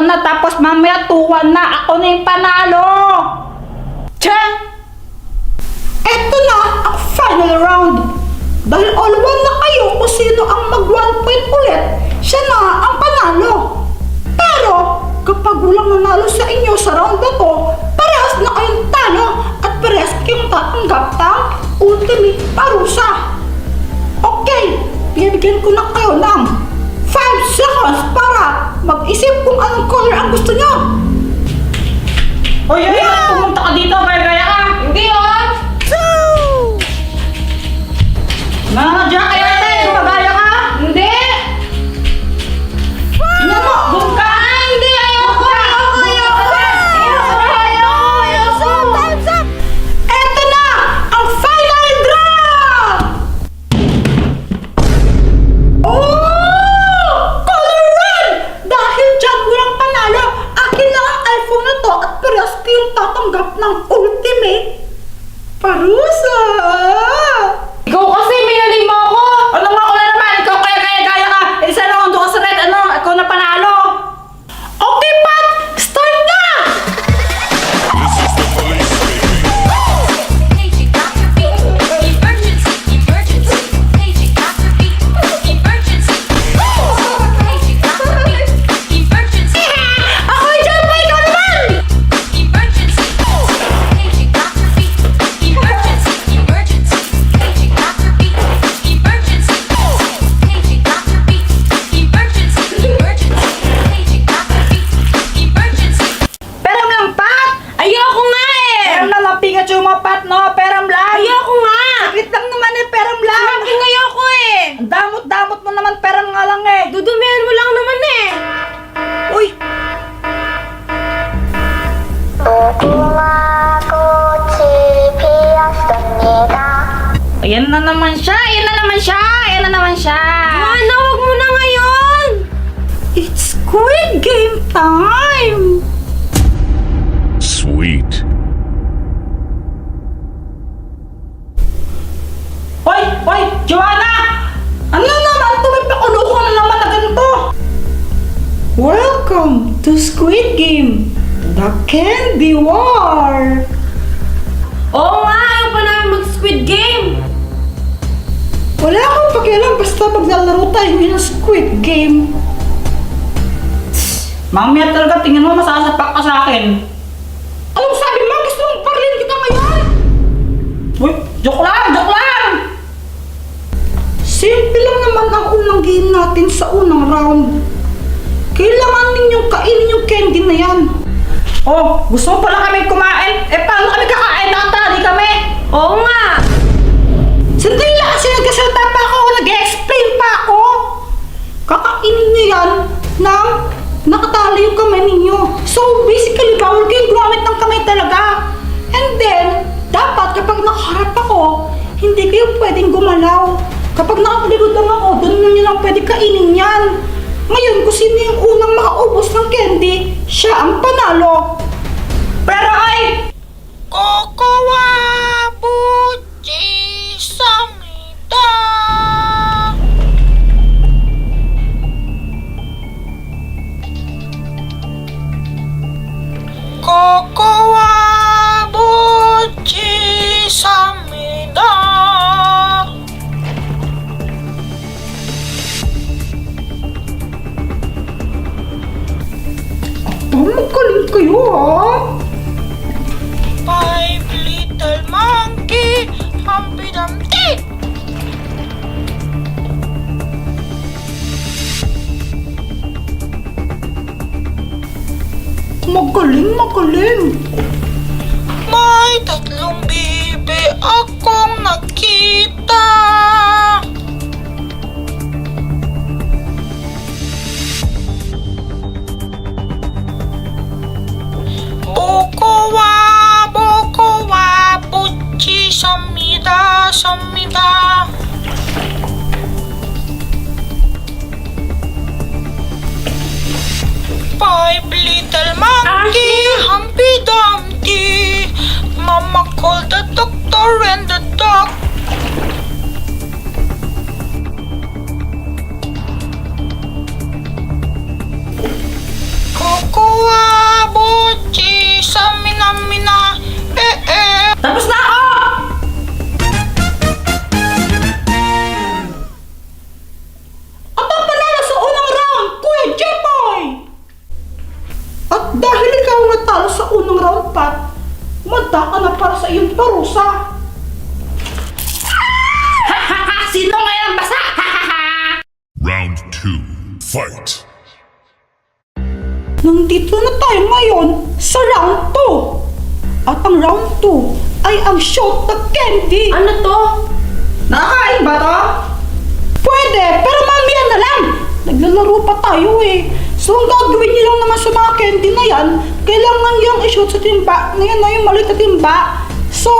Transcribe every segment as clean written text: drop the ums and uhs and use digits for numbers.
1 na tapos mamaya 2-1 na. Ako na yung panalo. Tsa! Eto na ang final round. Dahil all 1 na kayo kung sino ang mag 1 point ulit, siya na ang panalo. Pero kapag walang nanalo sa inyo sa round na to, parehas na kayong talo at parehas kayong tatanggap ng ultimate parusa. Okay, bibigyan ko na kayo ng 5 seconds para mag-isip kung anong color ang gusto nyo. Hoy, pumunta ka dito, gaya ka. Hindi yun! Nangadya ka yata, gumagaya ka. Hindi! Tingnan mo, doon ka. Hindi! Ayoko! Eto na ang final draw! Oh! Color red! Dahil dyan walang panalo, akin na ang iPhone na to at parehas kayong tatanggap ng ultimate parusa! Ikaw kasi, minaling mo ako! Ano nga ako na naman? Ikaw kaya gaya ka. Isa lang doon ka sa red. Ano? Ikaw na panalo. Okay, Pat! Start na! Paging Dr. Beat, emergency, emergency. Paging Dr. Beat, emergency. Paging Dr. Beat, emergency. Ako dyan pa, ikaw naman! Emergency. Paging Dr. Beat, emergency, emergency. Paging Dr. Beat, emergency. Paging Dr. Beat, emergency, emergency. Paging Dr. Beat, emergency. Peram lang, Pat. Ayoko nga eh! Peram lang ang Pikachu mo, Pat, no? Peram lang. Ayoko nga! Saglit lang naman eh, peram lang. Sabi nga ayoko eh! Ang damot-damot mo naman, peram nga lang eh. Dudumihan mo lang naman eh! Uy, ayan na naman siya, ayan na naman siya, ayan na naman siya. Ano? Huwag mo na ngayon! It's Squid Game time! Sweet. Hoy, Joanna! Ano naman to? May pakuloko na naman na ganito. Welcome to Squid Game, the Candy War! Oo nga! Ayaw pa namin mag-Squid Game! Wala akong pakialam basta maglalaro tayo ng Squid Game. Mamaya talaga, tingnan mo, masasapak ka sa akin. Anong sabi mo? Gusto mong parilin kita ngayon? Uy, joke lang, joke lang! Simple lang naman ang unang game natin sa unang round. Kailangan ninyong kainin yung candy na yan. Oh, gusto mo pala kami kumain? Eh, paano kami kakain? Nakatali kami. Oo nga! Sandali lang kasi nagkasalita pa ako, nag-explain pa ako. Kakainin niyo yan ng nakatali yung kamay ninyo. So basically, bawal kayong gumamit ng kamay talaga. And then, dapat kapag nakaharap ako, hindi kayo pwedeng gumalaw. Kapag nakapaligod lang ako, doon nyo lang pwede kainin yan. Ngayon, kung sino yung unang makaubos ng candy, siya ang panalo. Pero ay, Kokowa Buchi Samida. Kokowa Buchi Samida. Magaling kayo ha? Five little monkey, Humpty Dumpty. Magaling. May tatlong bibi akong nakita. Bokowa, Buchi Samida. Five little monkey, Humpty Dumpty. Mama called the doctor and the dog. Coco nandito na tayo ngayon sa round 2. At ang round 2 ay ang shot na candy. Ano to? Nakakain ba to? Pwede, pero mamaya na lang. Naglalaro pa tayo eh. So ang gagawin niyo lang naman sa mga candy na yan, kailangan yung i-shoot sa timba. Ngayon na yung maliit na timba. So,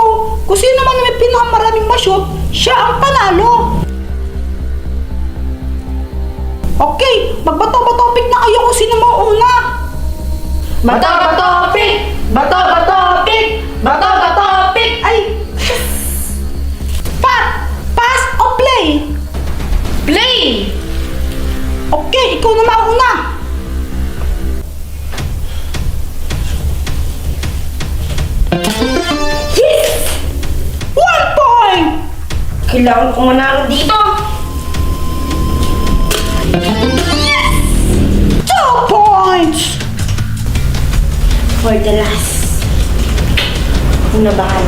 kung sino naman may pinakamaraming ma-shoot, siya ang panalo. Okay, magbato-bato-pick na kayo kung sino mauna. Bato, pick! Bato, pick! Bato, pick! Ay! Pat! Pass o play? Play! Okay, ikaw na mauna. Yes! 1 point! Kailangan ko manalo dito. 2 points! For the last. Unabahan.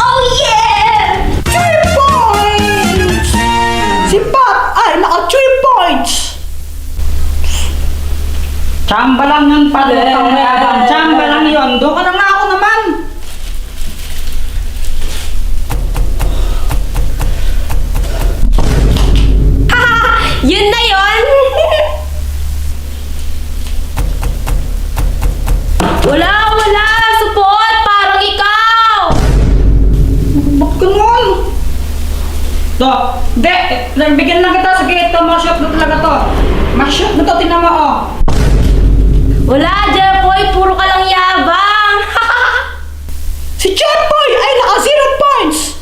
Oh yeah! 3 points! Si Pat ay naka 3 points! Tsamba lang yun, Pat. Huwag kang mayabang. Tsamba lang yun. Doon ka na nga ako naman. Yun na yun! Wala! Support! Parang ikaw! Ba't ganun? To. Hindi. Bigyan lang kita. Sige, ito. Ma-shoot na talaga to. Ma-shoot na to. Tinan mo, oh. Wala, Jeffoy! Puro ka lang yabang! Si Jeffoy ay naka 0 points!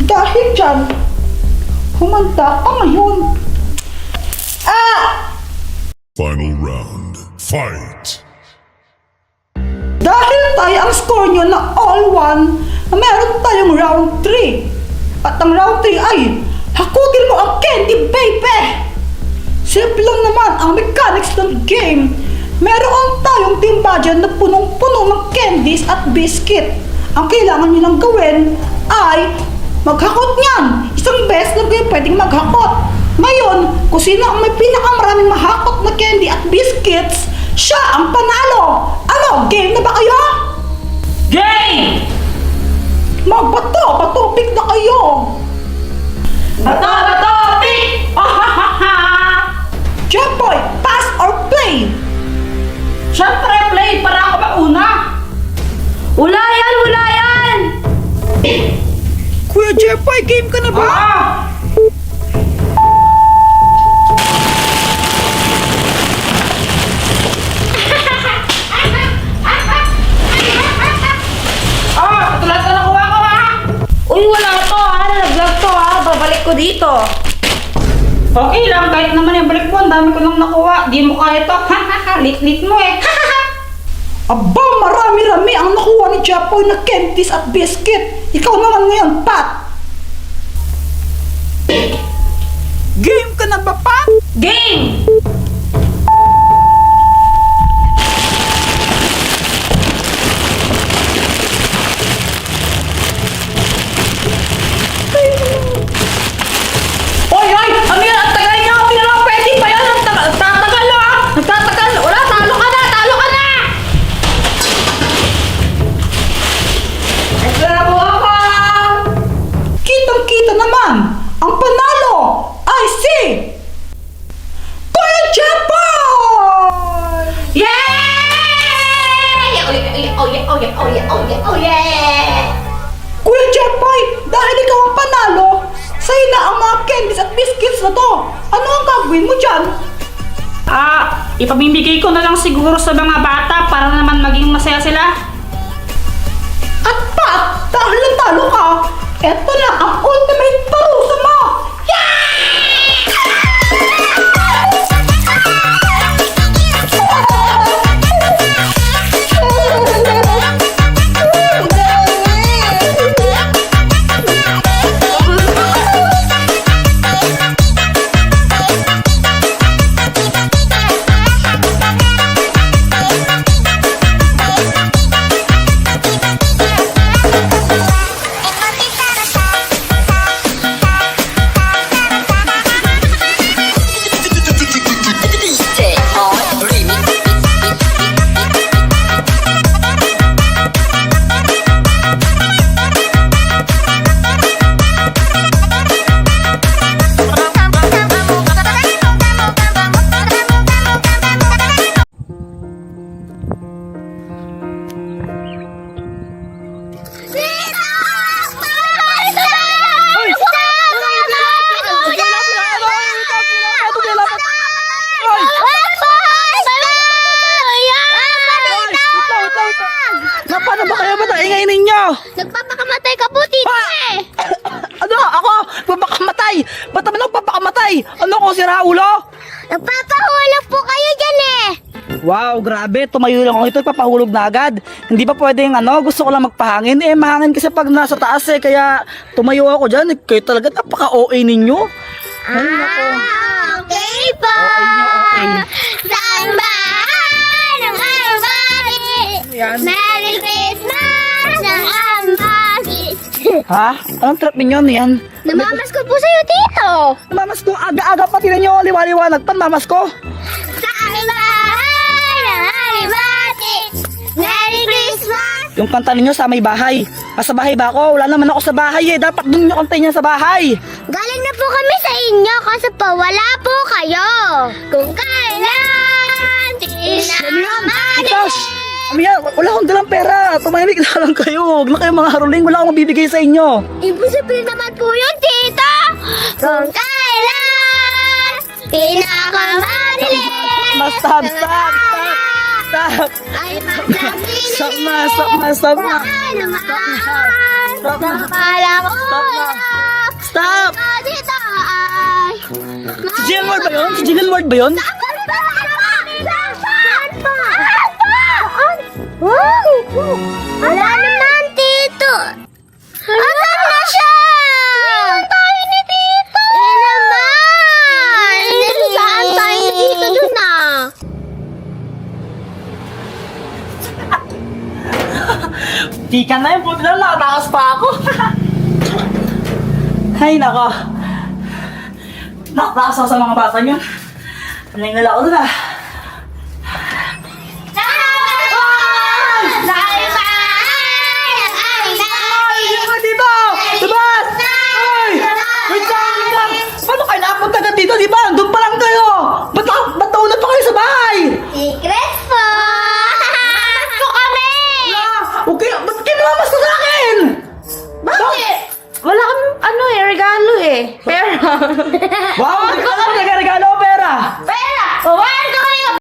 Dahil dyan, humanda ka ngayon. Final round. Fight! Dahil tayo ang score nyo na all 1, meron tayong round 3. At ang round 3 ay, hakutin mo ang candy, baby! Simple lang naman ang mechanics ng game. Meron tayong timba dyan na punong-puno ng candies at biscuit. Ang kailangan nyo lang gawin ay maghakot niyan. Isang beses lang kayo pwedeng maghakot. Ngayon, kung sino ang may pinakamaraming mahakot na candy at biscuits, siya ang panalo. Ano, game na ba kayo? Game! Magbato, pick na kayo. Bato, pick! Oh, ha, ha, ha! Jeffoy, pass or play? Siyempre, play para ako mauna. Wala yan! Kuya Jeffoy, game ka na ba? Ah! Ito lahat na nakuha ko, ha? Uy, wala to ha! Nalaglag to ha! Babalik ko dito. Okay lang, kahit naman yung balik mo, ang dami ko lang nakuha. Di mo kaya to. Lit-lit mo eh. Aba, marami-rami ang nakuha ni Jeffoy na candies at biscuit. Ikaw naman ngayon, Pat. Game ka na ba, Pat? Game! Oy! Ano yan? Ang tagal niya! Hindi naman pwede pa yan! Nagtatagal na, ha? Nagtatagal! Wala! Talo ka na! Talo ka na! Naglalaro ako! Kitang-kita naman, ang panalo ay si Kuya Jeffoy! Yay! Oh yeah! Kuya Jeffoy, dahil ikaw ang panalo, sa'yo na ang mga candies at biscuits na to. Ano ang gagawin mo dyan? Ipamimigay ko na lang siguro sa mga bata para naman maging masaya sila. At Pat, dahil natalo ka, eto na ang ultimate parusa mo! ako, sira ulo? Nagpapahulog po kayo dyan eh. Wow, grabe. Tumayo lang ako ito, papahulog na agad. Hindi pa pwedeng gusto ko lang magpahangin. Mahangin kasi pag nasa taas kaya tumayo ako dyan. Kayo talaga napaka-OA ninyo. Okay po. Saan ba ng ambagi? Merry Christmas ng ambagi. Ha? Anong trap ninyo yan? Namamas ko po sa'yo, Tito. Mamas ko, aga-aga pa tinan nyo, liwa-liwanag pa, mamas ko. Saan ba ng ambagi? Merry Christmas. Yung kanta ninyo sa may bahay. Sa bahay ba ako? Wala naman ako sa bahay Dapat dun nyo kantayin niya sa bahay. Galing na po kami sa inyo kasi pa wala po kayo. Kung kailan tinamali. Itos! Amiya, wala akong dalang pera. Tumahimik na lang kayo. Huwag na kayo mga haruling. Wala akong mabibigay sa inyo. Imposible naman po yun, Tito. Kung kailan pinakamadali. Stop! Ay magdamili. Stop na. Saan naman? Napala ko lang. Stop! Ikaw dito ay Si Jill Ward ba yun? Si Jill Ward ba yun? Wala naman, Tito. Asan na siya? Saan tayo ni Tito? Naman. Saan tayo ni Tito dun ah? Tika na yun. Buti na nakatakas pa ako. Ay, nako. Nakatakas ako sa mga bata nyo. Naningala ako dun Dito! Diba? Ay! Wait lang! Paano kayo nakapunta ka dito? Diba? Doon pa lang kayo! Ba't nauna pa kayo sa bahay? Secret po! Gusto kami! Okay, ba't kinumamas ko sa akin? Bakit? Wala kami, regalo eh. Pero,